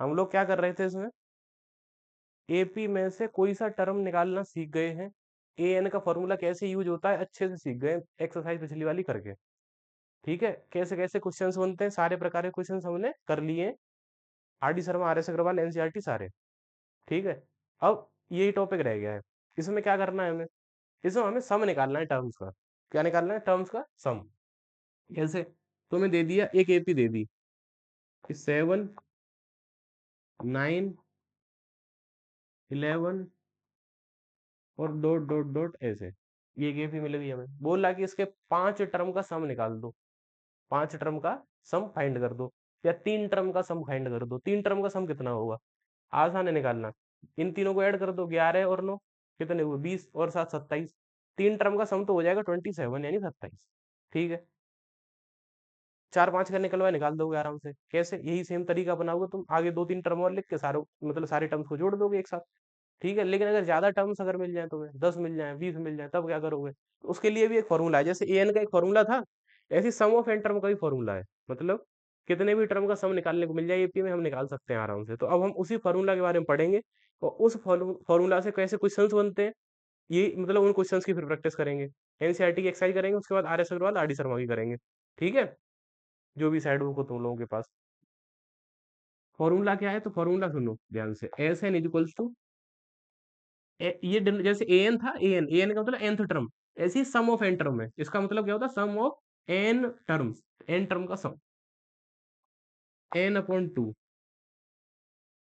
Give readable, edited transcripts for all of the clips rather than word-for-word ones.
हम लोग क्या कर रहे थे इसमें, एपी में से कोई सा टर्म निकालना सीख गए हैं, ए एन का फॉर्मूला कैसे यूज होता है अच्छे से सीख गए, एक्सरसाइज पिछली वाली करके। ठीक है, कैसे कैसे क्वेश्चंस बनते हैं, सारे प्रकार के क्वेश्चंस हमने कर लिए, R D Sharma, R S Agarwal, NCERT सारे। ठीक है, अब यही टॉपिक रह गया है। इसमें क्या करना है हमें, इसमें हमें सम निकालना है टर्म्स का। क्या निकालना है, टर्म्स का सम। कैसे, तुम्हें दे दिया एक एपी दे दी, 7, 9, 11 और डॉट डॉट डॉट ऐसे, ये एक एपी मिल गई हमें। बोल रहा कि इसके 5 टर्म का सम निकाल दो, 5 टर्म का सम फाइंड कर दो, या 3 टर्म का सम फाइंड कर दो। 3 टर्म का सम कितना होगा, आसान है निकालना। इन तीनों को ऐड कर दो, 11 और 9 कितने हुए, 20 और 7 27। 3 टर्म का सम तो हो जाएगा 27 यानी 27। ठीक है, 4 5 का निकलवा निकाल दोगे आराम से। कैसे, यही सेम तरीका बनाओगे तुम, आगे 2 3 टर्म और लिख के सारे, मतलब सारे टर्म्स को जोड़ दोगे एक साथ। ठीक है, लेकिन अगर ज्यादा टर्म्स अगर मिल जाए तुम्हें, 10 मिल जाए, 20 मिल जाए, तब क्या करोगे, तो उसके लिए भी एक फॉर्मूला है। जैसे ए एन का एक फॉर्मूला था, ऐसे सम ऑफ एन टर्म का भी फॉर्मूला है। मतलब कितने भी टर्म का सम निकालने को मिल जाए एपी में, हम निकाल सकते हैं आराम से। तो अब हम उसी फॉर्मूला के बारे में पढ़ेंगे, और उस फॉर्मूला से कैसे क्वेश्चंस बनते हैं, ये मतलब उन क्वेश्चंस की फिर प्रैक्टिस करेंगे। एनसीईआरटी की एक्सरसाइज करेंगे, उसके बाद R S Agarwal, R D Sharma की करेंगे। ठीक है, जो भी साइड बुक हो तुम लोगों के पास। फॉर्मूला क्या है, तो फॉर्मूला सुनो ध्यान से, S N is equals to, जैसे ए एन था, ए एन का मतलब nth टर्म, ऐसे ही सम ऑफ एन टर्म है, इसका मतलब क्या होता है, sum of N terms, N term का sum, N upon two,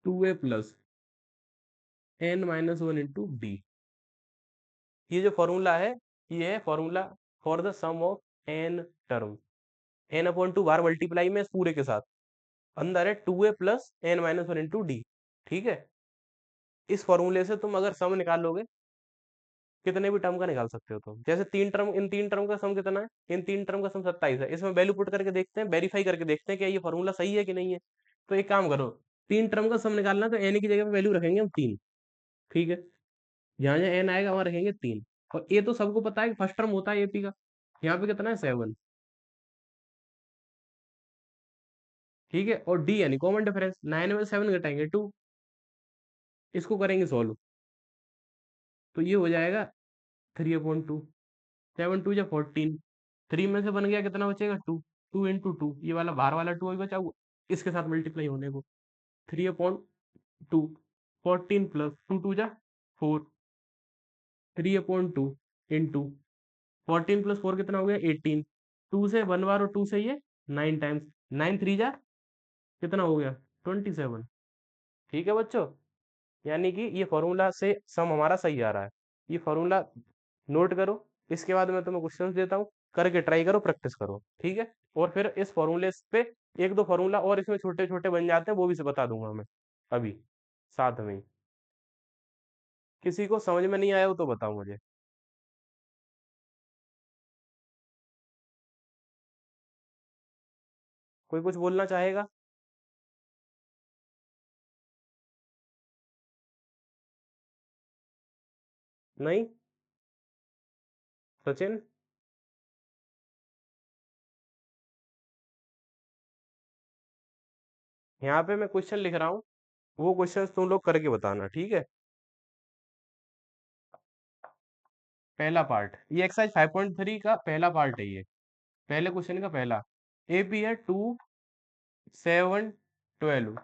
2a plus N minus one into D. ये जो फॉर्मूला है, ये है formula for the sum of N term. N upon two बार मल्टीप्लाई में इस पूरे के साथ, अंदर है 2a plus N minus one into D. ठीक है, इस फॉर्मूले से तुम अगर सम निकालोगे, कितने भी टर्म का निकाल सकते हो तुम। जैसे 3 टर्म, इन 3 टर्म का सम कितना है, इन 3 टर्म का सम 27 है। इसमें वैल्यू पुट करके देखते हैं, वेरीफाई करके देखते हैं क्या ये फॉर्मूला सही है कि नहीं है। तो एक काम करो, 3 टर्म का सम निकालना, तो एन की जगह पे वैल्यू रखेंगे हम 3। ठीक है, जहां जहां एन आएगा वहां रखेंगे 3। और ए तो सबको पता है कि फर्स्ट टर्म होता है एपी का, यहाँ पे कितना है 7। ठीक है, और डी यानी कॉमन डिफरेंस, 9 में 7 घटाएंगे 2, इसको करेंगे सॉल्व, तो ये हो जाएगा 3/2, 7 2 जा 14, 3 में से बन गया कितना बचेगा 2, 2 × 2, ये वाला बाहर वाला 2 अभी बचा, इसके साथ मल्टीप्लाई होने को, 3/2, 14 प्लस 2 2 जा 4, 3/2 इंटू 14 प्लस 4 कितना हो गया 18, 2 से 1 बार और 2 से ये 9 टाइम्स, 9 3 जा कितना हो गया 27। ठीक है बच्चों, यानी कि ये फॉर्मूला से सम हमारा सही आ रहा है। ये फॉर्मूला नोट करो, इसके बाद मैं तुम्हें क्वेश्चंस देता हूँ, करके ट्राई करो, प्रैक्टिस करो। ठीक है, और फिर इस फॉर्मूले पे एक दो फॉर्मूला और इसमें छोटे छोटे बन जाते हैं, वो भी से बता दूंगा मैं अभी साथ में ही। किसी को समझ में नहीं आया हो तो बताओ मुझे। कोई कुछ बोलना चाहेगा? नहीं, सचिन, यहाँ पे मैं क्वेश्चन लिख रहा हूँ, वो क्वेश्चन तुम लोग करके बताना। ठीक है, पहला पार्ट, ये एक्सरसाइज 5.3 का पहला पार्ट है, ये पहले क्वेश्चन का पहला। एपी है 2 7 12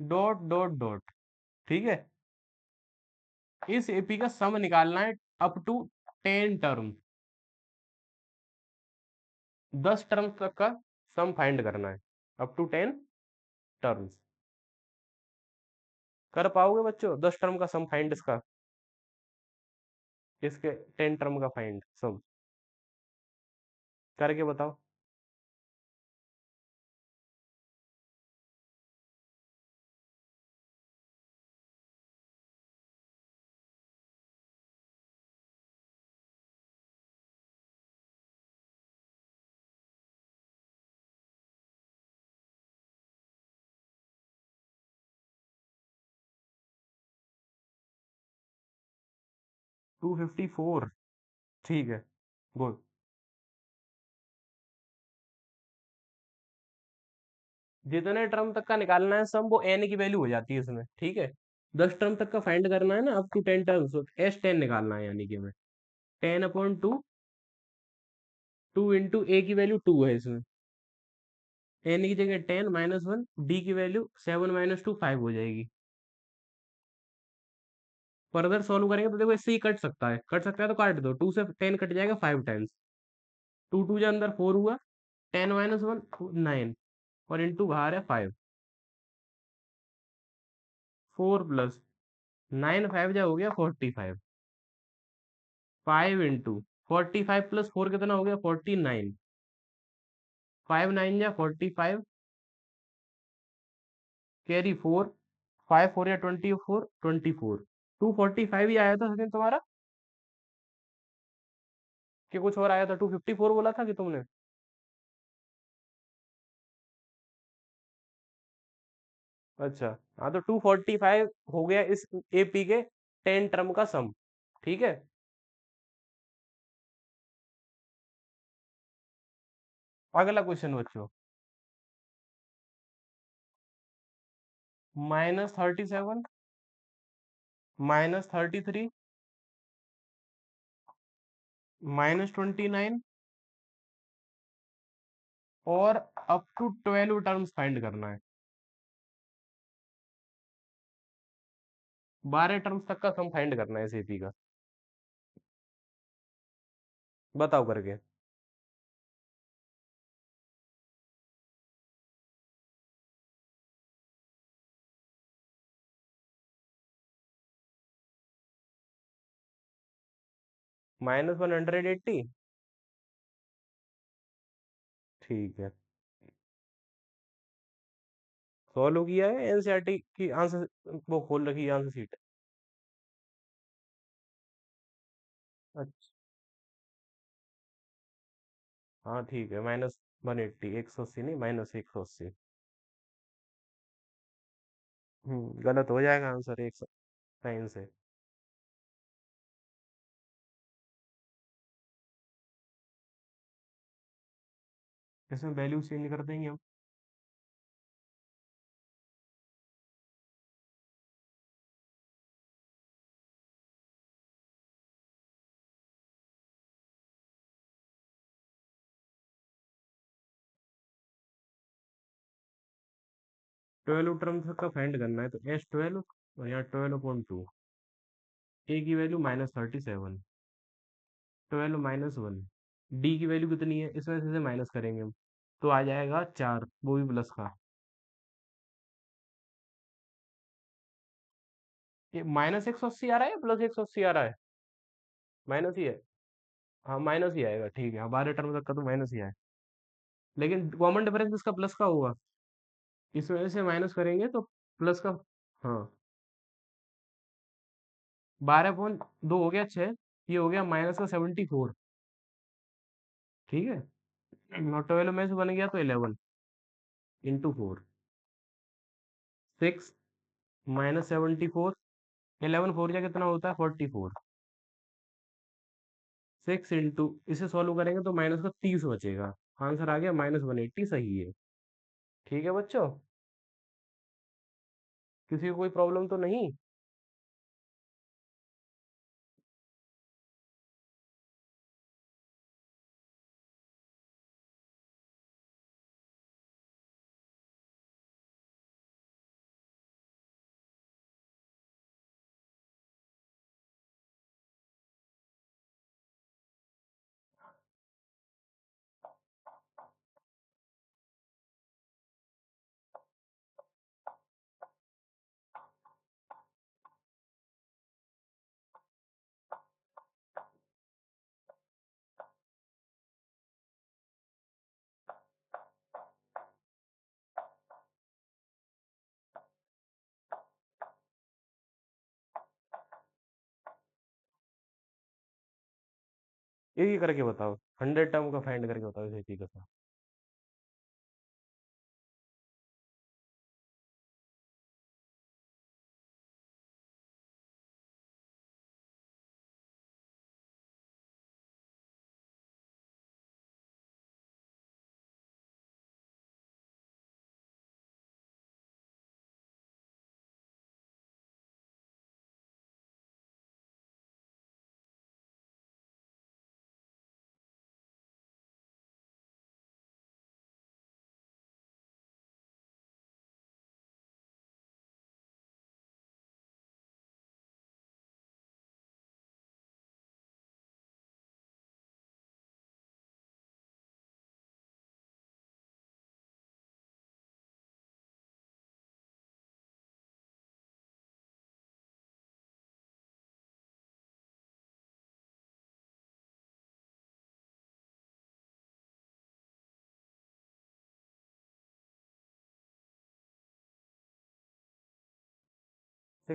डॉट डॉट डॉट। ठीक है, इस एपी का सम निकालना है अप टू 10 टर्म, 10 टर्म तक का सम फाइंड करना है, अप टू 10 टर्म्स। कर पाओगे बच्चों 10 टर्म का सम फाइंड, इसका, इसके 10 टर्म का फाइंड सम, करके बताओ। 254। ठीक है, गुड। जितने टर्म तक का निकालना है सम, वो एन की वैल्यू हो जाती है इसमें, ठीक है। 10 टर्म तक का फाइंड करना है ना, अप टू 10 टर्म्स, तो एस 10 निकालना है, यानी कि हमें 10/2, 2 इंटू ए की वैल्यू 2 है इसमें, एन की जगह 10 - 1, डी की वैल्यू 7 - 2 5 हो जाएगी। फर्दर सॉल्व करेंगे तो देखो इससे ही कट सकता है तो काट दो, 2 से 10 कट जाएगा 5 टाइम्स, 2 2 के अंदर 4 हुआ, 10 - 1 9, और इंटू बाहर है 5, 4 + 9 5 जा हो गया 45, 5 × 45 + 4 कितना हो गया 49, 5 9 जा 45, कैरी 4, 5 4 या 24, 24, 245 ही आया था सचिन तुम्हारा, कि कुछ और आया था, 254 बोला था कि तुमने। अच्छा, हाँ तो 245 हो गया इस एपी के 10 टर्म का सम, ठीक है। अगला क्वेश्चन बच्चों, -37, -33, -29, और अप टू 12 टर्म्स फाइंड करना है, 12 टर्म्स तक का सम फाइंड करना है इस एपी का, बताओ करके। -180, ठीक है। सॉल्व किया है, एनसीईआरटी की आंसर वो खोल रखी है, आंसर शीट। अच्छा, हाँ ठीक है, -180, 180 नहीं, -180। गलत हो जाएगा आंसर एक साइन से। इसमें वैल्यू चेंज कर देंगे हम। 12 टर्म तक का फाइंड करना है, तो S12 और यहाँ 12/2, ए की वैल्यू -37, 12 - 1, डी की वैल्यू कितनी है, इसमें से माइनस करेंगे हम, तो आ जाएगा 4, वो भी प्लस का। ये -180 आ रहा है या +180 आ रहा है? माइनस ही है, हाँ माइनस ही आएगा, ठीक है, हाँ 12 टर्म तक का तो माइनस ही आए, लेकिन कॉमन डिफरेंस इसका प्लस का होगा, इस वजह से माइनस करेंगे तो प्लस का। हाँ, 12/2 हो गया 6, ये हो गया -74, ठीक है। और 12 में से बन गया तो 11 × 4, 6 - 74, 11 4 जा कितना होता है 44, 6 इसे सॉल्व करेंगे तो माइनस का 30 बचेगा, आंसर आ गया -180, सही है। ठीक है बच्चों, किसी को कोई प्रॉब्लम तो नहीं? ये करके बताओ, 100 टर्म का फाइंड करके बताओ इसे, ठीक है।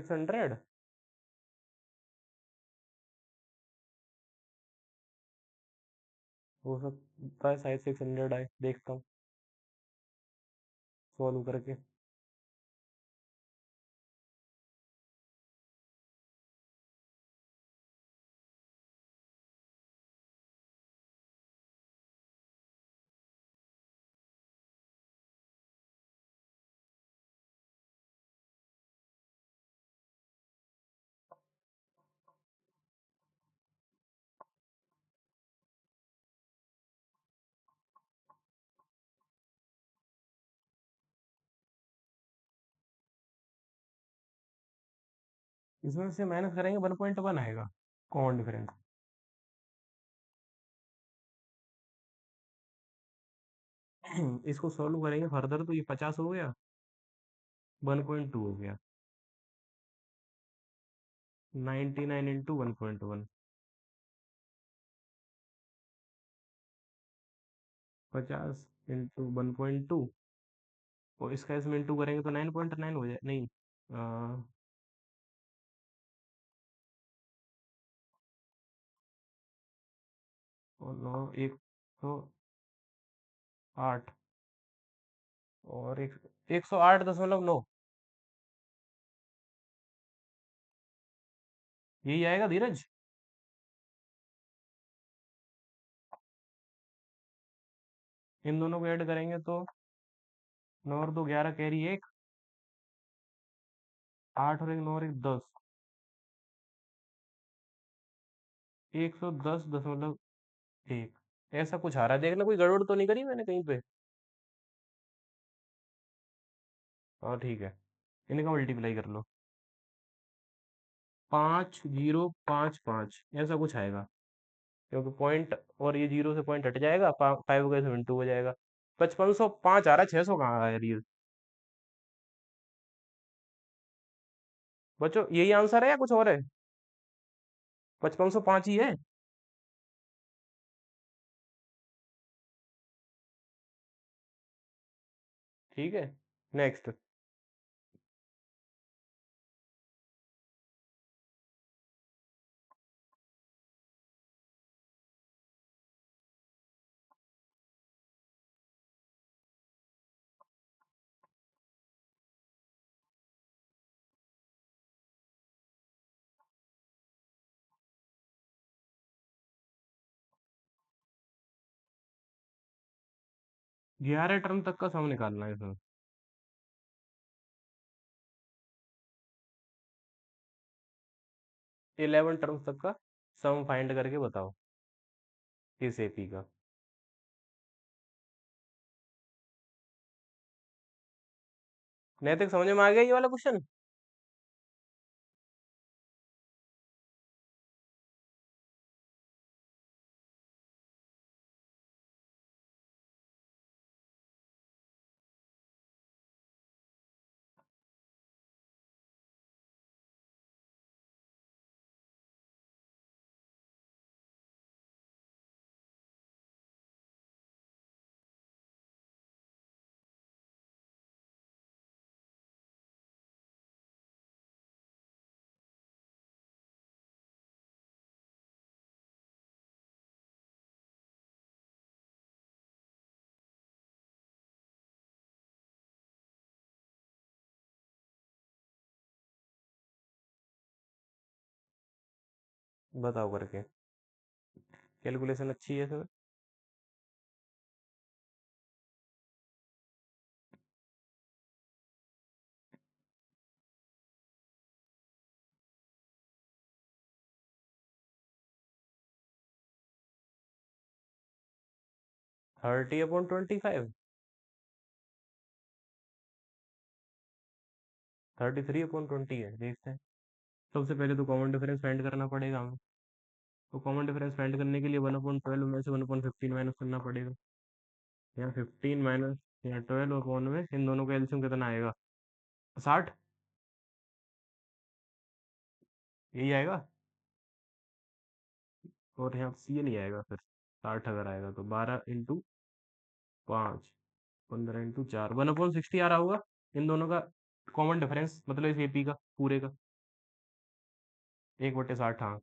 600 हो सकता है, शायद 600 आए, देखता हूँ सॉल्व करके। इसमें से माइनस करेंगे 1.1 आएगा कॉमन डिफरेंस। इसको सॉल्व करेंगे फर्दर तो ये 50 हो गया, 1.2 हो गया, 99 इंटू 1.1, 50 इंटू 1.2, और इसका इसमें इंटू करेंगे तो 9.9 हो जाए, नहीं, आ, और 9, 108, और 108.9, यही आएगा धीरज। इन दोनों को ऐड करेंगे तो 9 और 2 11, कैरी 1, 8 और 1 9 और 1 10, 110.1, ऐसा कुछ आ रहा है, देखना कोई गड़बड़ तो नहीं करी मैंने कहीं पे। हाँ ठीक है, इनका मल्टीप्लाई कर लो, 5055 ऐसा कुछ आएगा, क्योंकि पॉइंट और ये जीरो से पॉइंट हट जाएगा, 5 का 72 हो जाएगा। 5505 आ रहा है, 600 कहाँ आ रही है बच्चों, यही आंसर है या कुछ और है? 5505 ही है। ठीक है, नेक्स्ट। ग्यारह टर्म तक का सम निकालना है इसमें। 11 टर्म्स तक का सम फाइंड करके बताओ इस एपी का। नैतिक समझ में आ गया ये वाला क्वेश्चन? बताओ करके, कैलकुलेशन अच्छी है इसमें। 30/25, 33/20 है, देखते हैं। सबसे पहले तो कॉमन डिफरेंस फाइंड करना पड़ेगा हमें, तो कॉमन डिफरेंस फाइंड करने के लिए 1/12 में से 1/15 माइनस करना पड़ेगा। यहाँ 15 माइनस, यहाँ 12 अपॉन में इन दोनों का एलसीएम कितना आएगा? 60, यही आएगा। और यहाँ सी नहीं आएगा फिर, 60 अगर आएगा तो 12 इंटू 5, 15 इंटू 4, 1/60 आ रहा होगा इन दोनों का कॉमन डिफरेंस, मतलब इस एपी का पूरे का। 1/60, हाँ।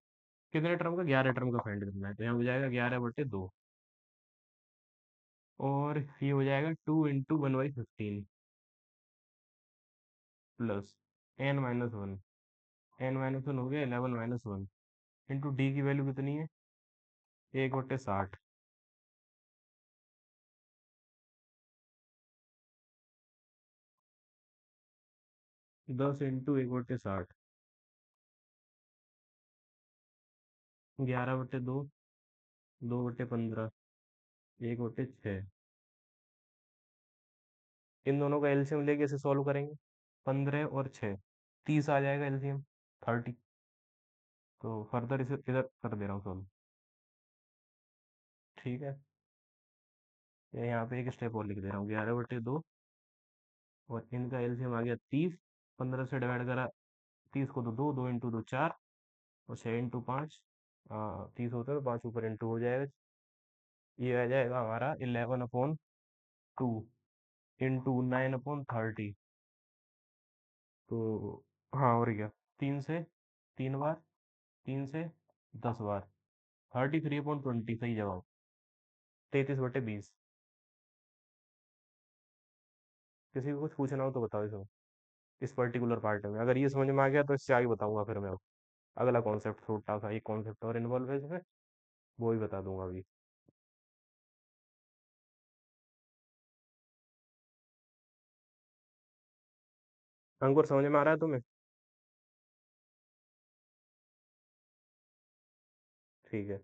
कितने टर्म का? 11 टर्म का फाइंड करना है, तो यहाँ हो जाएगा 11/2, और ये हो जाएगा 2 × 1/15 प्लस n-1, n-1 हो गया 11-1 इंटू डी की वैल्यू कितनी है? 1/60। 10 इंटू 1/60, 11/2, 2/15, 1/6। इन दोनों का एलसीएम लेके इसे सॉल्व करेंगे। 15 और 6, 30 आ जाएगा एलसीएम, 30। तो फर्दर इसे इधर कर दे रहा हूँ सॉल्व। ठीक है, ये यहाँ पे एक स्टेप और लिख दे रहा हूँ, 11/2, और इनका एलसीएम आ गया 30। 15 से डिवाइड करा 30 को, तो 2, 2 × 2 4, और 6 × 5, 30 होता है तो 5 ऊपर इंटू हो जाएगा। ये आ जाएगा हमारा 11/2 इंटू 9/30। तो हाँ, और क्या, 3 से 3 बार, 3 से 10 बार, 33/20 सही जवाब। 33/20। किसी को कुछ पूछना हो तो बताओ इसमें, इस पर्टिकुलर पार्ट में। अगर ये समझ में आ गया तो इससे आगे बताऊंगा फिर मैं। अगला कॉन्सेप्ट छोटा सा एक कॉन्सेप्ट और इन्वॉल्व है इसमें, वो भी बता दूंगा अभी। अंकुर, समझ में आ रहा है तुम्हें? ठीक है।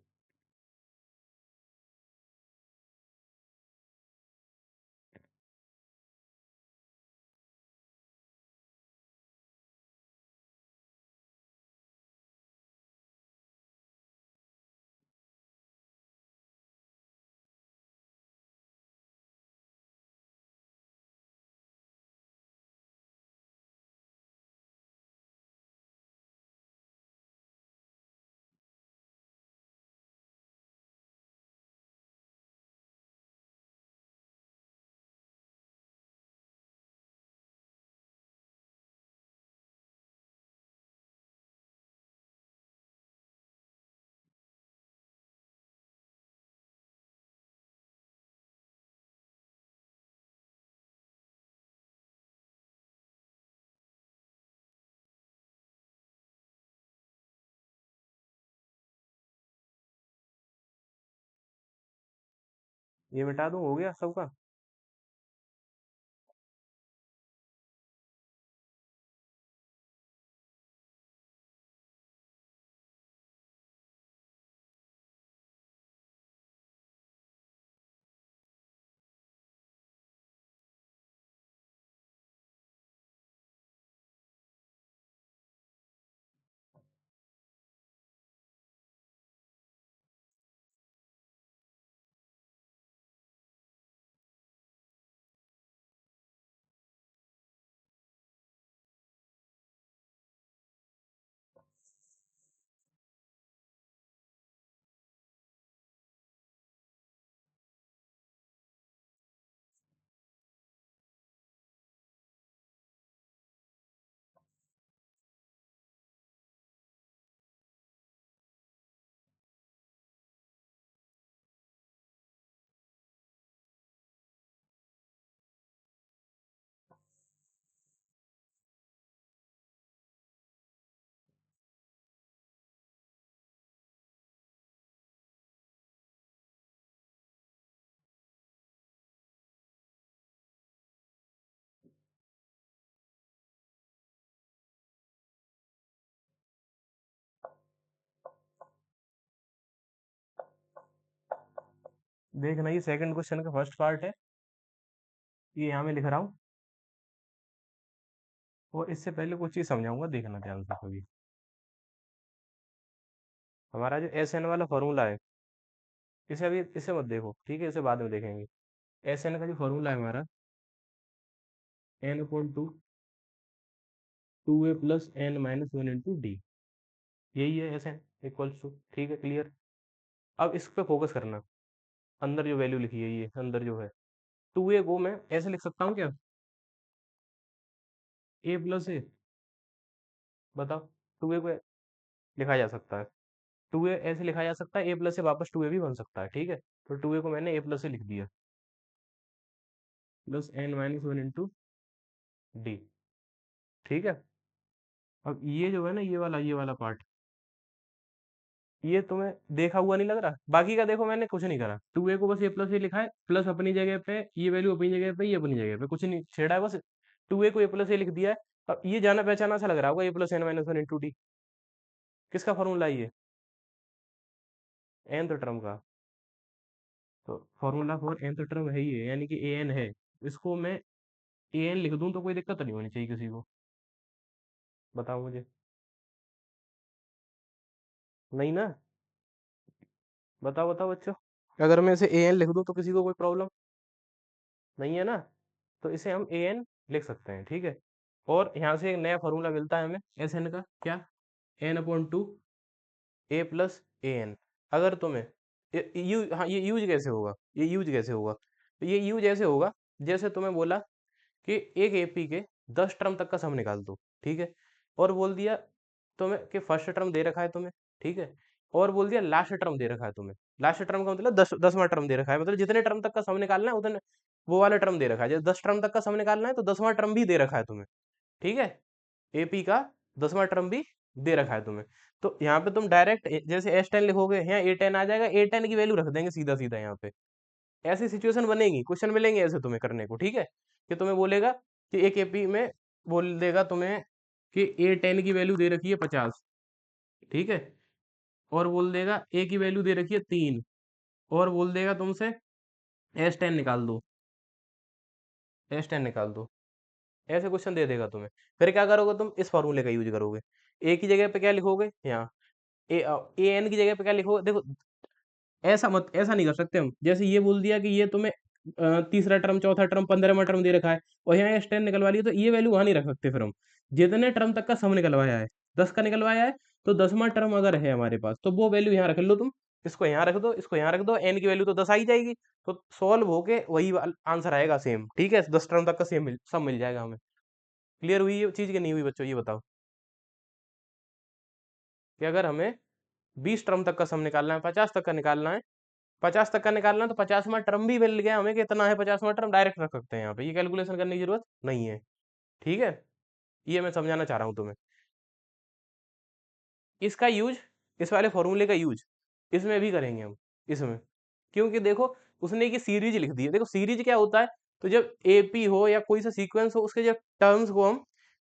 ये मिटा दूं, हो गया सबका? देखना, ये सेकंड क्वेश्चन का फर्स्ट पार्ट है, ये यहाँ मैं लिख रहा हूँ। और इससे पहले कुछ चीज समझाऊंगा, देखना ध्यान से कभी। हमारा जो एस एन वाला फॉर्मूला है, इसे अभी इसे मत देखो, ठीक है, इसे बाद में देखेंगे। एस एन का जो फॉर्मूला है हमारा, n/2a + n-1 × d, यही है एस एन इक्वल्स टू। ठीक है, क्लियर। अब इस पे फोकस करना, अंदर जो वैल्यू लिखी है, ये अंदर जो है, 2a को मैं ऐसे लिख सकता हूँ क्या? a + a, बताओ। 2a को लिखा जा सकता है। 2a ऐसे लिखा जा सकता है, a प्लस से वापस 2a भी बन सकता है, ठीक है। तो 2a को मैंने a प्लस से लिख दिया, plus n minus one into D, ठीक है। अब ये जो है ना, ये वाला पार्ट, ये तुम्हें देखा हुआ नहीं लग रहा? बाकी का देखो, मैंने कुछ नहीं करा, 2a को बस a प्लस ए लिखा है, प्लस अपनी जगह पे, ये वैल्यू अपनी जगह पे, ये अपनी जगह पे, कुछ नहीं छेड़ा है, बस 2a को a प्लस ए लिख दिया है। अब ये जाना पहचाना सा लग रहा होगा, a plus N minus one into D, किसका फॉर्मूला ये? nth टर्म का। तो फॉर्मूला फॉर nth टर्म है ये, यानी कि ए एन है। इसको मैं ए एन लिख दूं तो कोई दिक्कत नहीं होनी चाहिए किसी को। बताओ मुझे। नहीं ना? बताओ बताओ बच्चों, अगर मैं इसे ए एन लिख दूं तो किसी को कोई प्रॉब्लम नहीं है ना? तो इसे हम ए एन लिख सकते हैं, ठीक है। और यहाँ से एक नया फॉर्मूला मिलता है हमें एस एन का, क्या? N upon to A plus A N. अगर तुम्हें हाँ, ये यूज कैसे होगा, ये यूज कैसे होगा? तो ये यूज ऐसे होगा, जैसे तुम्हें बोला कि एक एपी के 10 टर्म तक का सम निकाल दो, ठीक है। और बोल दिया तुम्हें कि फर्स्ट टर्म दे रखा है तुम्हें, ठीक है। और बोल दिया लास्ट टर्म दे रखा है तुम्हें। लास्ट टर्म का मतलब 10वां टर्म दे रखा है, मतलब जितने टर्म तक का सम निकालना है उतने, वो वाला टर्म दे रखा है। जैसे 10 टर्म तक का सम निकालना है तो 10वां टर्म भी दे रखा है तुम्हें, ठीक है। एपी का 10वां टर्म भी दे रखा है तुम्हें। तो यहाँ पे तुम डायरेक्ट जैसे एस टेन लिखोगे, यहाँ ए टेन आ जाएगा, ए टेन की वैल्यू रख देंगे सीधा सीधा यहाँ पे। ऐसी सिचुएशन बनेगी, क्वेश्चन मिलेंगे ऐसे तुम्हें करने को, ठीक है। कि तुम्हें बोलेगा कि एक एपी में बोल देगा तुम्हें कि ए टेन की वैल्यू दे रखी है 50, ठीक है। और बोल देगा ए की वैल्यू दे रखी है 3, और बोल देगा तुमसे एस टेन निकाल दो, एस टेन निकाल दो। ऐसे क्वेश्चन दे देगा तुम्हें। फिर क्या करोगे तुम? इस फॉर्मूले का यूज करोगे। ए की जगह पे क्या लिखोगे यहाँ? ए ए एन की जगह पे क्या लिखोगे? देखो, ऐसा नहीं कर सकते हम। जैसे ये बोल दिया कि ये तुम्हें तीसरा टर्म, चौथा टर्म, 15वां टर्म दे रखा है, और यहाँ एस टेन निकलवा लिया, तो ये वैल्यू वहां नहीं रख सकते फिर हम। जितने टर्म तक का सम निकलवाया है, 10 का निकलवाया है, तो 10वां टर्म अगर है हमारे पास तो वो वैल्यू यहाँ रख लो तुम। इसको यहाँ रख दो, इसको यहाँ रख दो, एन की वैल्यू तो 10 आ ही जाएगी। तो सॉल्व होके वही आंसर आएगा सेम, ठीक है। 10 टर्म तक का सेम सब मिल जाएगा हमें। क्लियर हुई ये चीज कि नहीं हुई बच्चों, ये बताओ। कि अगर हमें 20 टर्म तक का सम निकालना है, 50 तक का निकालना है, 50 तक का निकालना है, तो 50वां टर्म भी मिल गया हमें, कितना है 50वां टर्म, डायरेक्ट रख सकते हैं यहाँ पे, ये कैलकुलेशन करने की जरूरत नहीं है, ठीक है। ये मैं समझाना चाह रहा हूँ तुम्हें। इसका यूज, इस वाले फॉर्मूले का यूज इसमें भी करेंगे हम, इसमें। क्योंकि देखो, उसने की सीरीज लिख दी है। देखो सीरीज क्या होता है? तो जब एपी हो या कोई सा सीक्वेंस हो, उसके जब टर्म्स को हम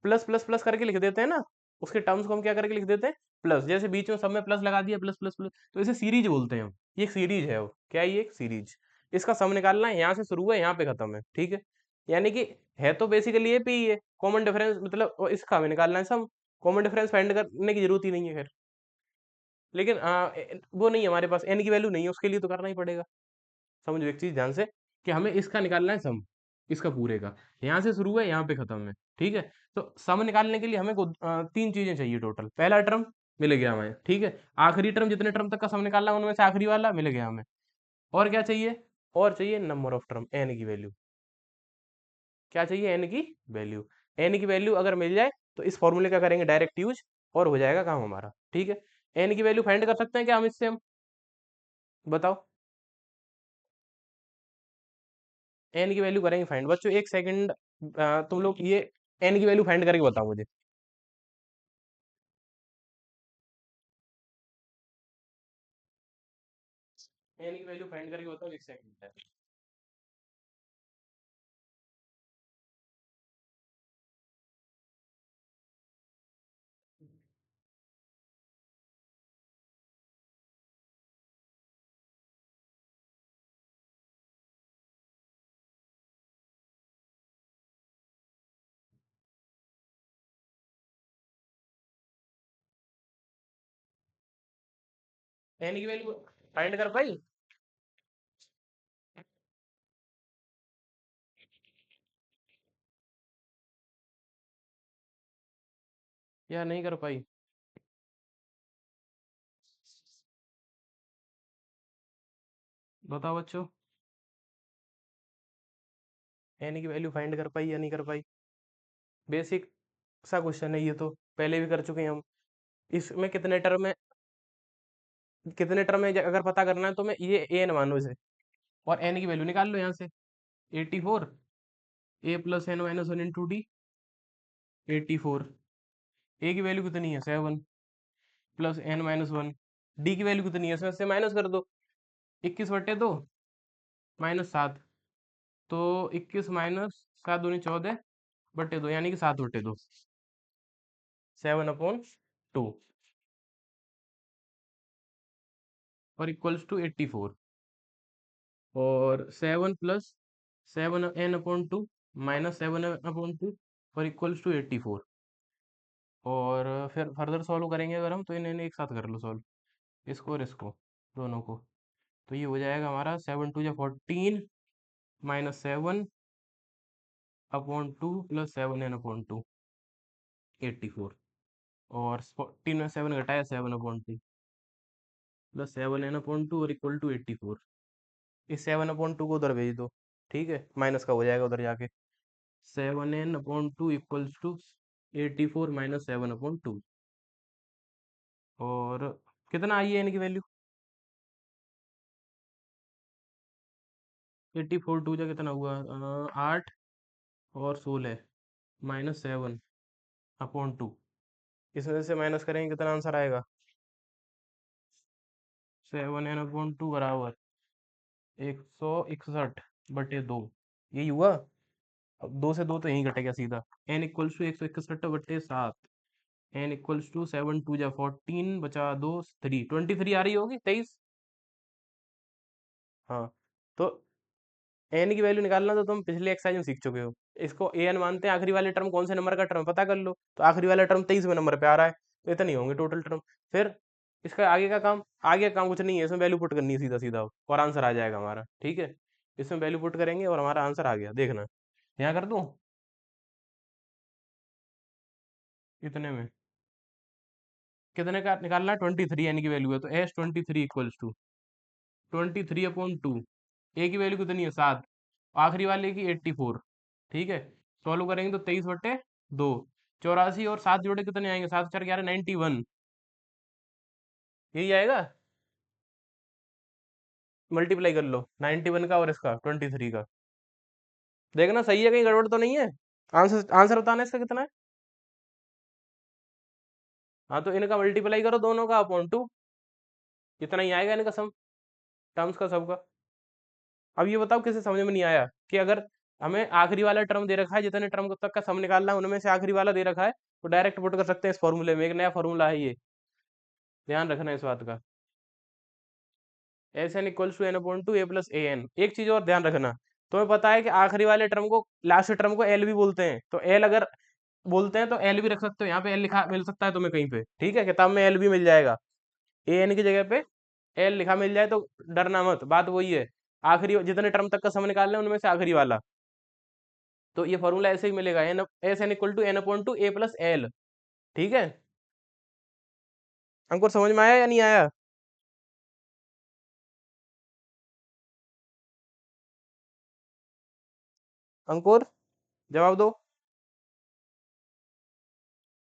प्लस प्लस प्लस करके लिख देते हैं ना, उसके टर्म्स को हम क्या करके लिख देते हैं? प्लस। जैसे बीच में सब में प्लस लगा दिया, प्लस प्लस प्लस, तो इसे सीरीज बोलते हैं हम। ये एक सीरीज है, वो क्या है? ये एक सीरीज। इसका सम निकालना है, यहाँ से शुरू है, यहाँ पे खत्म है, ठीक है। यानी कि है तो बेसिकली एपी ही है, कॉमन डिफरेंस मतलब, और इसका हमें निकालना है सम। कॉमन डिफरेंस फाइंड करने की जरूरत ही नहीं है खैर। लेकिन वो नहीं है हमारे पास, एन की वैल्यू नहीं है, उसके लिए तो करना ही पड़ेगा। समझो एक चीज ध्यान से, कि हमें इसका निकालना है सम, इसका पूरे का। यहाँ से शुरू है, यहाँ पे खत्म है, ठीक है। तो सम निकालने के लिए हमें तीन चीजें चाहिए टोटल। पहला टर्म मिल गया हमें, ठीक है। आखिरी टर्म, जितने टर्म तक का सम निकालना है उनमें से आखिरी वाला मिल गया हमें। और क्या चाहिए? और चाहिए नंबर ऑफ टर्म, एन की वैल्यू। क्या चाहिए? एन की वैल्यू। एन की वैल्यू अगर मिल जाए तो इस फॉर्मूले का करेंगे डायरेक्ट यूज, और हो जाएगा काम हमारा, ठीक है। एन की वैल्यू फाइंड कर सकते हैं क्या हम इससे? हम बताओ। एन की वैल्यू करेंगे फाइंड, बच्चों एक सेकंड, तुम लोग ये एन की वैल्यू फाइंड करके बताओ मुझे। एन की वैल्यू फाइंड करके बताओ, एक सेकंड। एन की वैल्यू फाइंड कर पाई? या नहीं कर पाई? बताओ बच्चों, एन की वैल्यू फाइंड कर पाई या नहीं कर पाई? बेसिक सा क्वेश्चन है ये, तो पहले भी कर चुके हैं हम। इसमें कितने टर्म है अगर पता करना है तो मैं ये एन मानो इसे, और एन की वैल्यू निकाल लो यहाँ से। 84, A plus N minus one into D. 84, A की वैल्यू कितनी है 7 plus N minus one, D की वैल्यू कितनी है इसमें से माइनस कर दो। 21/2 -7, तो 21 माइनस 7×2 = 14/2 यानी कि 7/2, 7/2 और इक्वल्स टू 84। और 7 + 7n/2 -7n/2 और इक्वल्स टू 84। और फिर फर्दर सॉल्व करेंगे अगर हम, तो इन्हें एक साथ कर लो सॉल्व, इसको और इसको, दोनों को। तो ये हो जाएगा हमारा 7×2 = 14 -7/2 + 7n/2 84। और 14 में 7 घटाया 7/2 प्लस 7n/2 और इक्वल टू 84। इस 7/2 को उधर भेज दो, ठीक है, माइनस का हो जाएगा उधर जाके। 7n/2 equals to 84 - 7/2। और कितना आई है इनकी वैल्यू? 84 टू जा कितना हुआ, 8 और 16 -7/2। इसमें से माइनस करेंगे कितना आंसर आएगा? 7n/2 बराबर 161/2। यही हुआ। अब 2 से 2 तो यहीं कटेगा सीधा। n equals to 161/7। n equals टू 7×2 = 14, बचा 2 3, 23 आ रही होगी, 23। हाँ, तो एन की वैल्यू निकालना तो तुम पिछले एक्सरसाइज में सीख चुके हो। इसको ए एन मानते हैं, आखिरी वाले टर्म कौन से नंबर का टर्म पता कर लो, तो आखिरी वाला टर्म 23वें नंबर पे आ रहा है, तो इतने होंगे टोटल टर्म। फिर इसका आगे का काम कुछ नहीं है, इसमें वैल्यू पुट करनी है सीधा सीधा, और आंसर आ जाएगा हमारा, ठीक है। इसमें वैल्यू पुट करेंगे और हमारा आंसर आ गया, देखना। यहाँ कर दूं इतने में, कितने का निकालना है? 23 यानी की वैल्यू है, तो एस 23 इक्वल्स टू 23/2। ए की वैल्यू कितनी है 7, आखिरी वाले की 84, ठीक है। सॉल्व करेंगे तो 23/2, 84 और 7 जोड़े कितने आएंगे? 7×4 = 91, यही आएगा। मल्टीप्लाई कर लो 91 का और इसका 23 का, देखना सही है, कहीं गड़बड़ तो नहीं है। आंसर आंसर बताना इसका कितना है। हाँ, तो इनका मल्टीप्लाई करो दोनों का अपॉन 2, इतना ही आएगा इनका सम, टर्म्स का सबका। अब ये बताओ किसे समझ में नहीं आया कि अगर हमें आखिरी वाला टर्म दे रखा है, जितने टर्म तक का सम निकालना है उनमें से आखिरी वाला दे रखा है, तो डायरेक्ट पुट कर सकते हैं इस फॉर्मूले में। एक नया फॉर्मूला है ये, ध्यान रखना इस बात का। S N equals to n/2 a + an। एक चीज और ध्यान रखना, तुम्हें पता है कि आखिरी वाले टर्म को, लास्ट टर्म को एल भी बोलते हैं, तो एल अगर बोलते हैं तो एल भी रख सकते हो, यहाँ पे एल लिखा मिल सकता है तुम्हें कहीं पे, ठीक है, किताब में एल भी मिल जाएगा। ए एन की जगह पे एल लिखा मिल जाए तो डरना मत, बात वही है। आखिरी जितने टर्म तक का सम निकालना है उनमें से आखिरी वाला, तो ये फॉर्मूला ऐसे ही मिलेगा, N S N equal to n/2 a + l, ठीक है। अंकुर समझ में आया या नहीं आया? अंकुर, जवाब दो।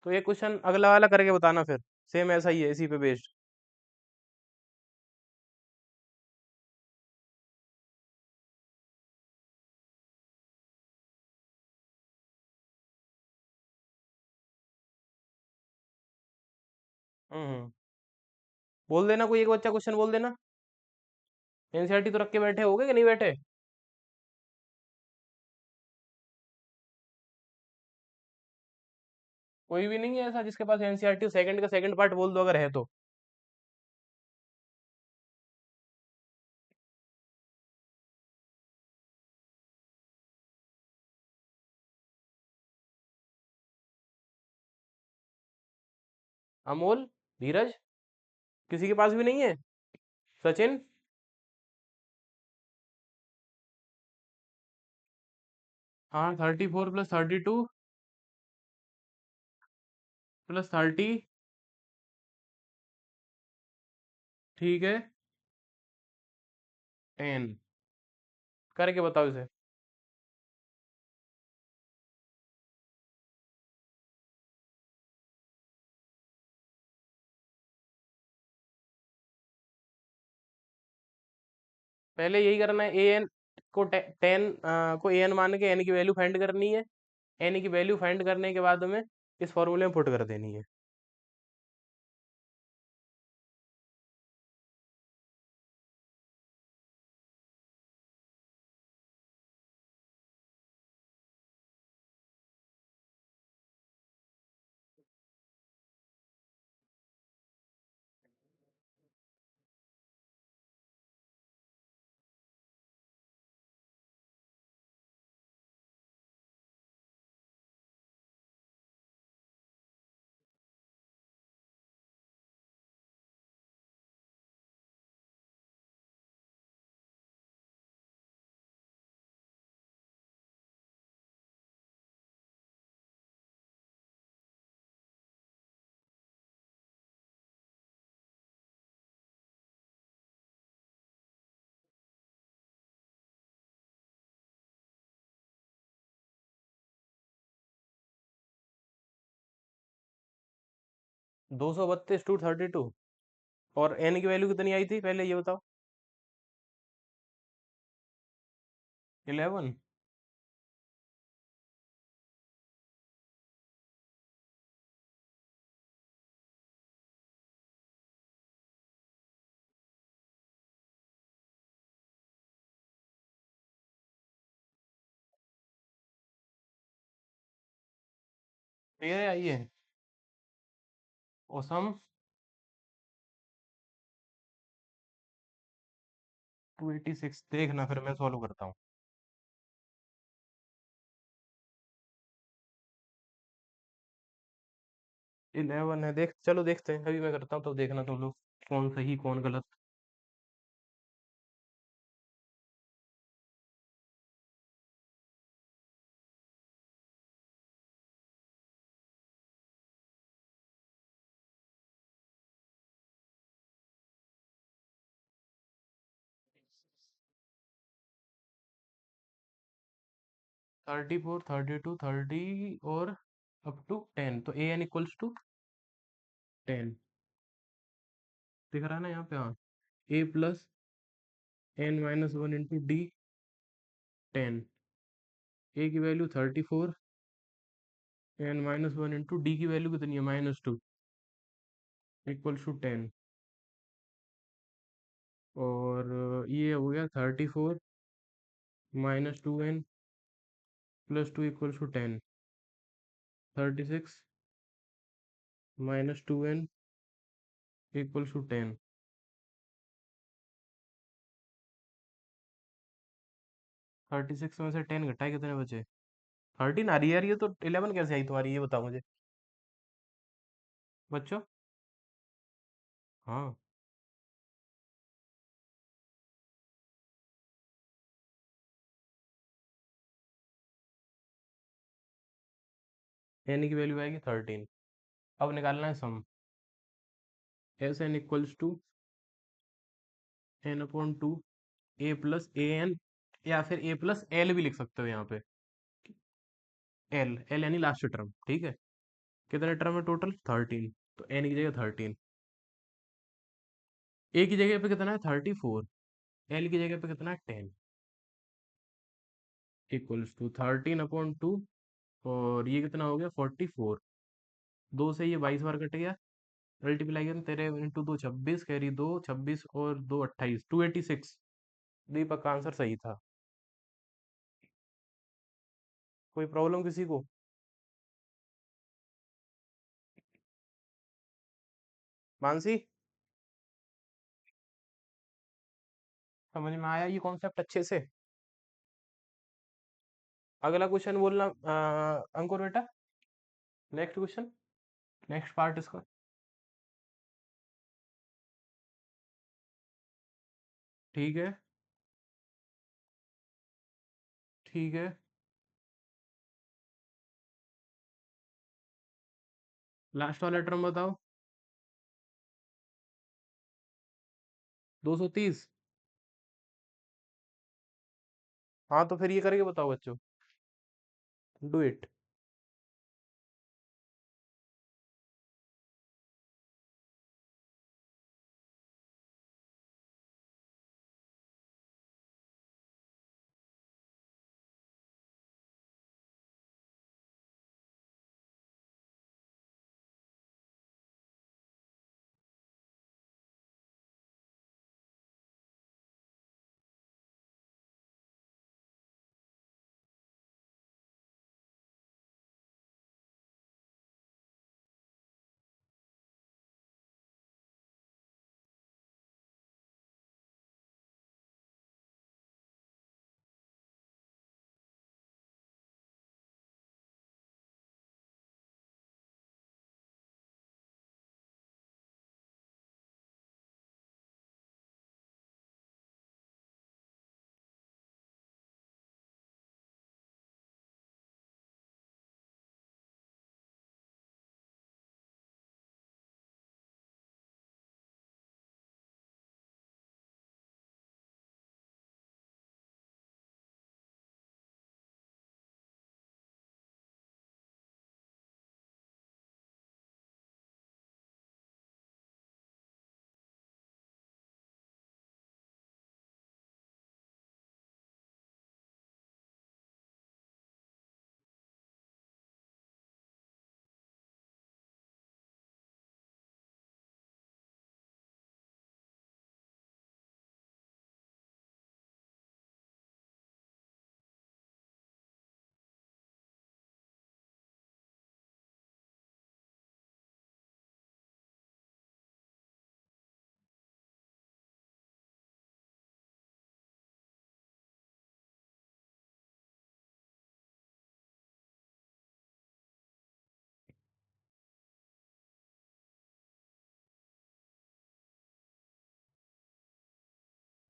तो ये क्वेश्चन अगला वाला करके बताना फिर, सेम ऐसा ही है, इसी पे बेस्ड। बोल देना, कोई एक बच्चा क्वेश्चन बोल देना। एनसीईआरटी तो रख के बैठे होगे कि नहीं बैठे? कोई भी नहीं है ऐसा जिसके पास एनसीईआरटी सेकंड का सेकंड पार्ट बोल दो अगर है तो। अमोल, धीरज, किसी के पास भी नहीं है? सचिन, हाँ, 34 + 32 + 30, ठीक है, n, करके बताओ इसे। पहले यही करना है, ए एन को टेन को ए एन मान के एन की वैल्यू फाइंड करनी है। एन की वैल्यू फाइंड करने के बाद में इस फॉर्मूले में पुट कर देनी है। 232 टू 32। और एन की वैल्यू कितनी आई थी पहले ये बताओ। 11। ये आई है। और सम 286, देखना फिर मैं सॉल्व करता हूँ। 11 है, देख चलो देखते हैं, अभी मैं करता हूँ तो देखना तुम लोग कौन सही कौन गलत। 34, 32, 30 और अप टू 10, तो ए एन इक्वल्स टू 10। दिख रहा है ना यहाँ पे? हाँ, ए प्लस n-1 इंटू डी 10। ए की वैल्यू 34, n-1 इंटू डी की वैल्यू कितनी है -2, इक्वल्स टू 10। और ये हो गया 34 -2n+2 equals to 10। 36 -2n equals to 10। 36 में से 10 घटाए कितने बचे? 13 आ रही है यार, ये तो 11 कैसे आई तुम्हारी, ये बताओ मुझे बच्चों। हाँ, एन की वैल्यू आएगी 13। अब निकालना है sum. S N equals to n/2 A plus A N, या फिर ए प्लस एल भी लिख सकते हो यहाँ पे। एल एल यानी लास्ट टर्म, ठीक है। कितने टर्म है टोटल? 13। तो एन की जगह 13, ए की जगह पे कितना है 34, एल की जगह पे कितना है 10, इक्वल्स टू 13/2। और ये कितना हो गया 44। दो से ये 22 बार कट गया, मल्टीप्लाई कर तेरे इंटू 2 26, कैरी 2 26 और 2 28, 286। दीपक का आंसर सही था। कोई प्रॉब्लम किसी को? मानसी, समझ में आया ये कॉन्सेप्ट अच्छे से? अगला क्वेश्चन बोलना अंकुर बेटा। नेक्स्ट क्वेश्चन, नेक्स्ट पार्ट इसका। ठीक है, ठीक है। लास्ट वाला टर्म बताओ। 230। हाँ तो फिर ये करके बताओ बच्चों, डू इट।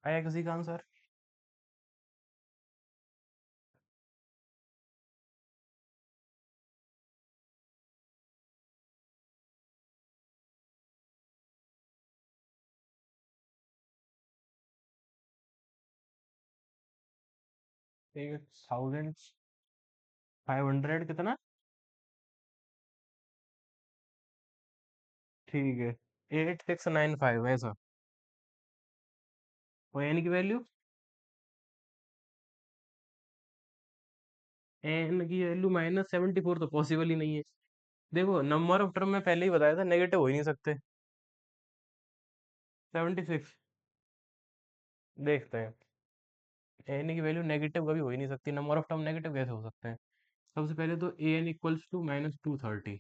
आया किसी का आंसर? एक 1500 कितना? ठीक है, 8695 ऐसा। और एन की वैल्यू? एन की वैल्यू -74 तो पॉसिबल ही नहीं है। देखो नंबर ऑफ टर्म में पहले ही बताया था, नेगेटिव हो ही नहीं सकते। 76। देखते हैं। एन की वैल्यू नेगेटिव कभी हो ही नहीं सकती, नंबर ऑफ टर्म नेगेटिव कैसे हो सकते हैं? सबसे पहले तो ए एन इक्वल्स टू -230।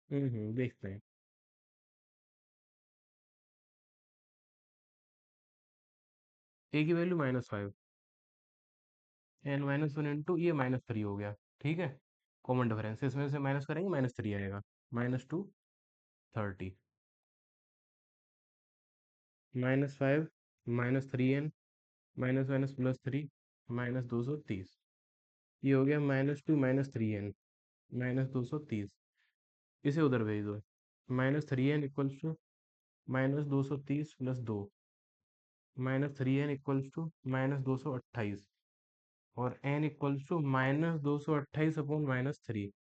देखते हैं। ए की वैल्यू -5, एन -1 इंटू ये -3 हो गया। ठीक है, कॉमन डिफरेंस इसमें से माइनस करेंगे, -3 आएगा। -230 -5 -3n माइनस माइनस +3 -230। ये हो गया -2 -3n -230। इसे उधर भेज दो। -3n equals to -230 +2 -3n equals to -228। और n इक्वल्स टू -228/-3।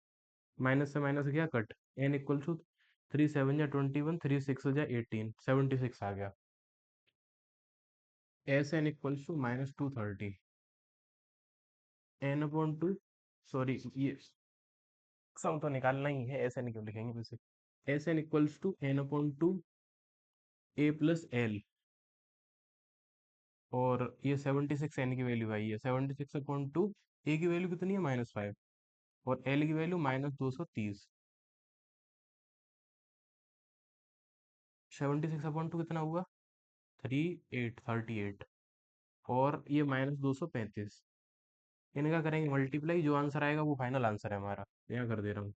माइनस से माइनस गया कट। n इक्वल्स टू 3 7 जा 21, 3 6 जा 18, 76 आ गया। S N equals to -230 n/2। Sorry, ये सम तो निकालना ही है, एस एन क्यों लिखेंगे वैसे। S N equals to n/2 a+l। और ये 76 एन की वैल्यू आई है, 76/2। ए की वैल्यू कितनी है? -5। और एल की वैल्यू -230। 76/2 कितना हुआ? 3838। और ये -235। इनका करेंगे मल्टीप्लाई, जो आंसर आएगा वो फाइनल आंसर है हमारा। यहाँ कर दे रहा हूँ।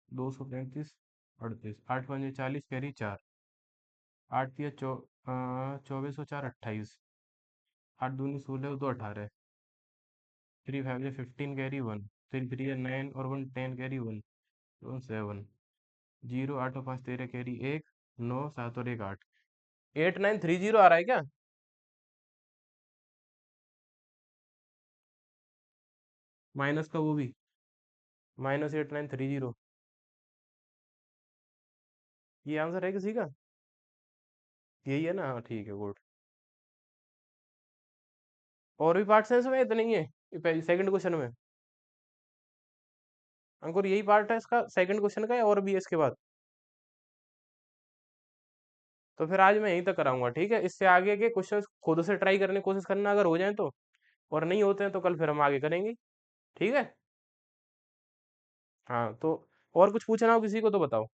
235 38, 8 5 40, कैरी 4, 8 3 24 और 4 28, 8 दूनी 16 2 18, 3 5 15 कैरी 1, 3 3 9 और 1 10 कैरी 1, 1 7, 0 8 और 5 13 कैरी 1, 9 7 और 1 8। 8930 आ रहा है क्या? माइनस का वो भी -8930। ये आंसर है किसी का? यही है ना? हाँ ठीक है, गुड। और भी पार्ट्स हैं इसमें, इतने ही है सेकंड क्वेश्चन में? अंकुर यही पार्ट है इसका सेकंड क्वेश्चन का, या और भी है इसके बाद? तो फिर आज मैं यहीं तक कराऊंगा, ठीक है? इससे आगे के क्वेश्चंस खुद से ट्राई करने की कोशिश करना, अगर हो जाए तो। और नहीं होते हैं तो कल फिर हम आगे करेंगे। ठीक है। हाँ तो और कुछ पूछना हो किसी को तो बताओ।